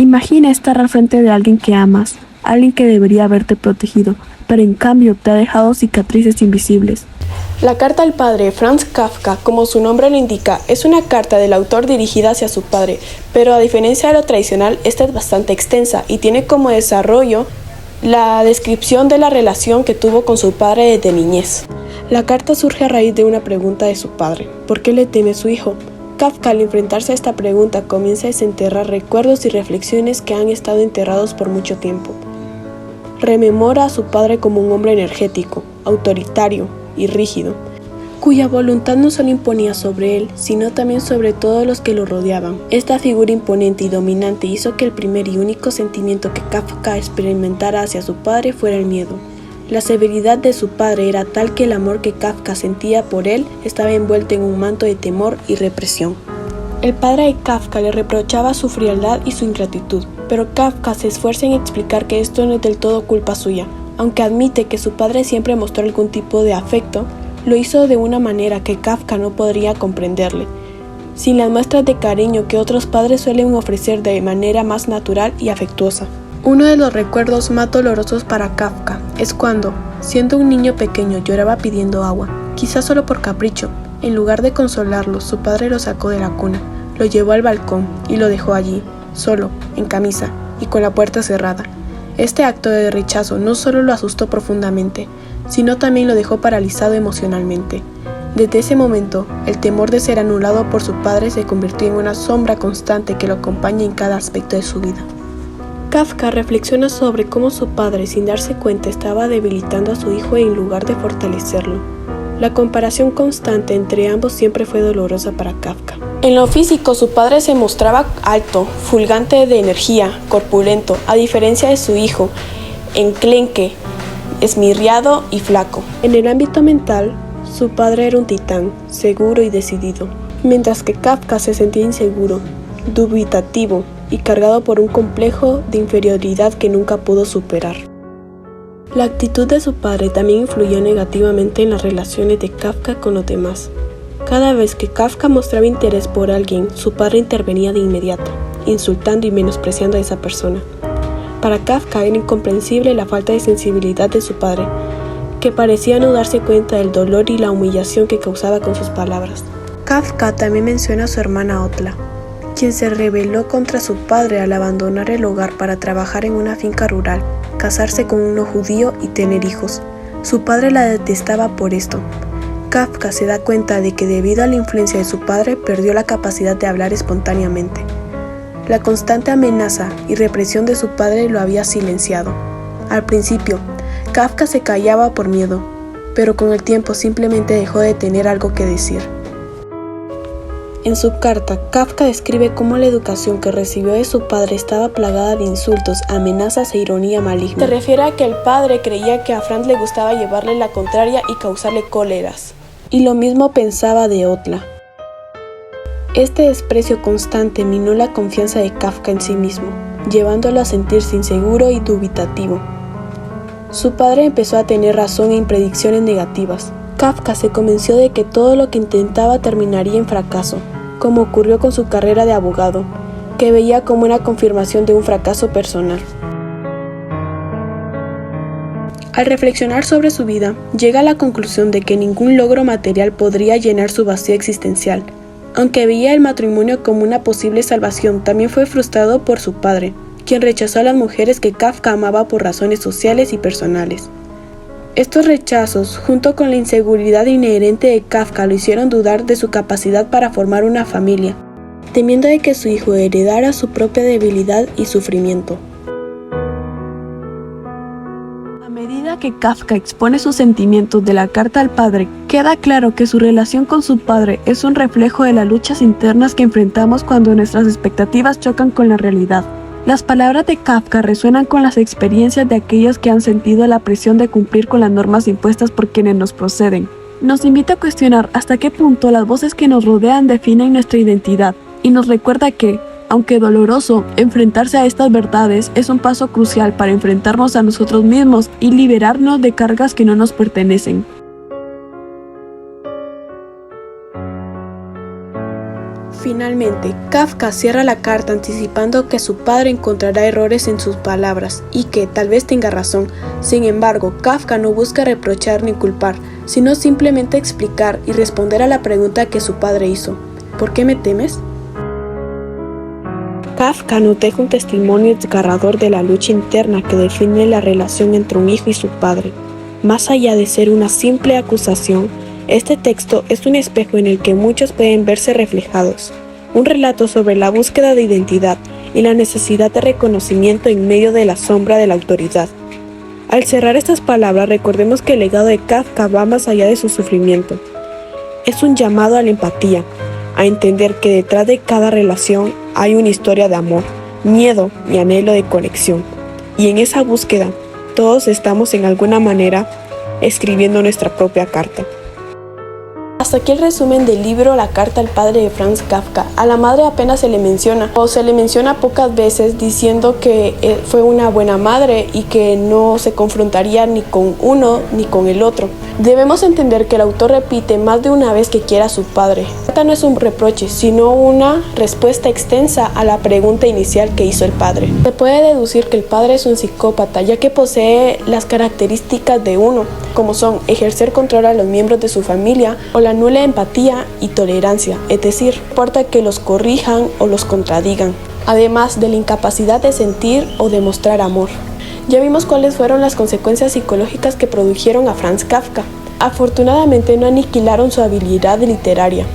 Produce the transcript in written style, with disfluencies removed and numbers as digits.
Imagina estar al frente de alguien que amas, alguien que debería haberte protegido, pero en cambio te ha dejado cicatrices invisibles. La carta al padre Franz Kafka, como su nombre lo indica, es una carta del autor dirigida hacia su padre, pero a diferencia de lo tradicional, esta es bastante extensa y tiene como desarrollo la descripción de la relación que tuvo con su padre desde niñez. La carta surge a raíz de una pregunta de su padre: ¿por qué le teme a su hijo? Kafka, al enfrentarse a esta pregunta, comienza a desenterrar recuerdos y reflexiones que han estado enterrados por mucho tiempo. Rememora a su padre como un hombre energético, autoritario y rígido, cuya voluntad no solo imponía sobre él, sino también sobre todos los que lo rodeaban. Esta figura imponente y dominante hizo que el primer y único sentimiento que Kafka experimentara hacia su padre fuera el miedo. La severidad de su padre era tal que el amor que Kafka sentía por él estaba envuelto en un manto de temor y represión. El padre de Kafka le reprochaba su frialdad y su ingratitud, pero Kafka se esfuerza en explicar que esto no es del todo culpa suya. Aunque admite que su padre siempre mostró algún tipo de afecto, lo hizo de una manera que Kafka no podría comprenderle, sin las muestras de cariño que otros padres suelen ofrecer de manera más natural y afectuosa. Uno de los recuerdos más dolorosos para Kafka es cuando, siendo un niño pequeño, lloraba pidiendo agua, quizás solo por capricho. En lugar de consolarlo, su padre lo sacó de la cuna, lo llevó al balcón y lo dejó allí, solo, en camisa y con la puerta cerrada. Este acto de rechazo no solo lo asustó profundamente, sino también lo dejó paralizado emocionalmente. Desde ese momento, el temor de ser anulado por su padre se convirtió en una sombra constante que lo acompaña en cada aspecto de su vida. Kafka reflexiona sobre cómo su padre, sin darse cuenta, estaba debilitando a su hijo en lugar de fortalecerlo. La comparación constante entre ambos siempre fue dolorosa para Kafka. En lo físico, su padre se mostraba alto, fulgante de energía, corpulento, a diferencia de su hijo, enclenque, esmirriado y flaco. En el ámbito mental, su padre era un titán, seguro y decidido, mientras que Kafka se sentía inseguro, dubitativo y cargado por un complejo de inferioridad que nunca pudo superar. La actitud de su padre también influyó negativamente en las relaciones de Kafka con los demás. Cada vez que Kafka mostraba interés por alguien, su padre intervenía de inmediato, insultando y menospreciando a esa persona. Para Kafka era incomprensible la falta de sensibilidad de su padre, que parecía no darse cuenta del dolor y la humillación que causaba con sus palabras. Kafka también menciona a su hermana Otla, quien se rebeló contra su padre al abandonar el hogar para trabajar en una finca rural, casarse con uno judío y tener hijos. Su padre la detestaba por esto. Kafka se da cuenta de que debido a la influencia de su padre perdió la capacidad de hablar espontáneamente. La constante amenaza y represión de su padre lo había silenciado. Al principio, Kafka se callaba por miedo, pero con el tiempo simplemente dejó de tener algo que decir. En su carta, Kafka describe cómo la educación que recibió de su padre estaba plagada de insultos, amenazas e ironía maligna. Se refiere a que el padre creía que a Franz le gustaba llevarle la contraria y causarle cóleras. Y lo mismo pensaba de Otla. Este desprecio constante minó la confianza de Kafka en sí mismo, llevándolo a sentirse inseguro y dubitativo. Su padre empezó a tener razón en predicciones negativas. Kafka se convenció de que todo lo que intentaba terminaría en fracaso, como ocurrió con su carrera de abogado, que veía como una confirmación de un fracaso personal. Al reflexionar sobre su vida, llega a la conclusión de que ningún logro material podría llenar su vacío existencial. Aunque veía el matrimonio como una posible salvación, también fue frustrado por su padre, quien rechazó a las mujeres que Kafka amaba por razones sociales y personales. Estos rechazos, junto con la inseguridad inherente de Kafka, lo hicieron dudar de su capacidad para formar una familia, temiendo de que su hijo heredara su propia debilidad y sufrimiento. A medida que Kafka expone sus sentimientos de la carta al padre, queda claro que su relación con su padre es un reflejo de las luchas internas que enfrentamos cuando nuestras expectativas chocan con la realidad. Las palabras de Kafka resuenan con las experiencias de aquellos que han sentido la presión de cumplir con las normas impuestas por quienes nos proceden. Nos invita a cuestionar hasta qué punto las voces que nos rodean definen nuestra identidad y nos recuerda que, aunque doloroso, enfrentarse a estas verdades es un paso crucial para enfrentarnos a nosotros mismos y liberarnos de cargas que no nos pertenecen. Finalmente, Kafka cierra la carta anticipando que su padre encontrará errores en sus palabras y que tal vez tenga razón. Sin embargo, Kafka no busca reprochar ni culpar, sino simplemente explicar y responder a la pregunta que su padre hizo. ¿Por qué me temes? Kafka nos deja un testimonio desgarrador de la lucha interna que define la relación entre un hijo y su padre. Más allá de ser una simple acusación, este texto es un espejo en el que muchos pueden verse reflejados, un relato sobre la búsqueda de identidad y la necesidad de reconocimiento en medio de la sombra de la autoridad. Al cerrar estas palabras, recordemos que el legado de Kafka va más allá de su sufrimiento. Es un llamado a la empatía, a entender que detrás de cada relación hay una historia de amor, miedo y anhelo de conexión. Y en esa búsqueda, todos estamos en alguna manera escribiendo nuestra propia carta. Hasta aquí el resumen del libro La carta al padre de Franz Kafka. A la madre apenas se le menciona, o se le menciona pocas veces, diciendo que fue una buena madre y que no se confrontaría ni con uno ni con el otro. Debemos entender que el autor repite más de una vez que quiere a su padre. Esta no es un reproche, sino una respuesta extensa a la pregunta inicial que hizo el padre. Se puede deducir que el padre es un psicópata, ya que posee las características de uno, como son ejercer control a los miembros de su familia o la nula empatía y tolerancia, es decir, no importa que los corrijan o los contradigan, además de la incapacidad de sentir o demostrar amor. Ya vimos cuáles fueron las consecuencias psicológicas que produjeron a Franz Kafka. Afortunadamente no aniquilaron su habilidad literaria.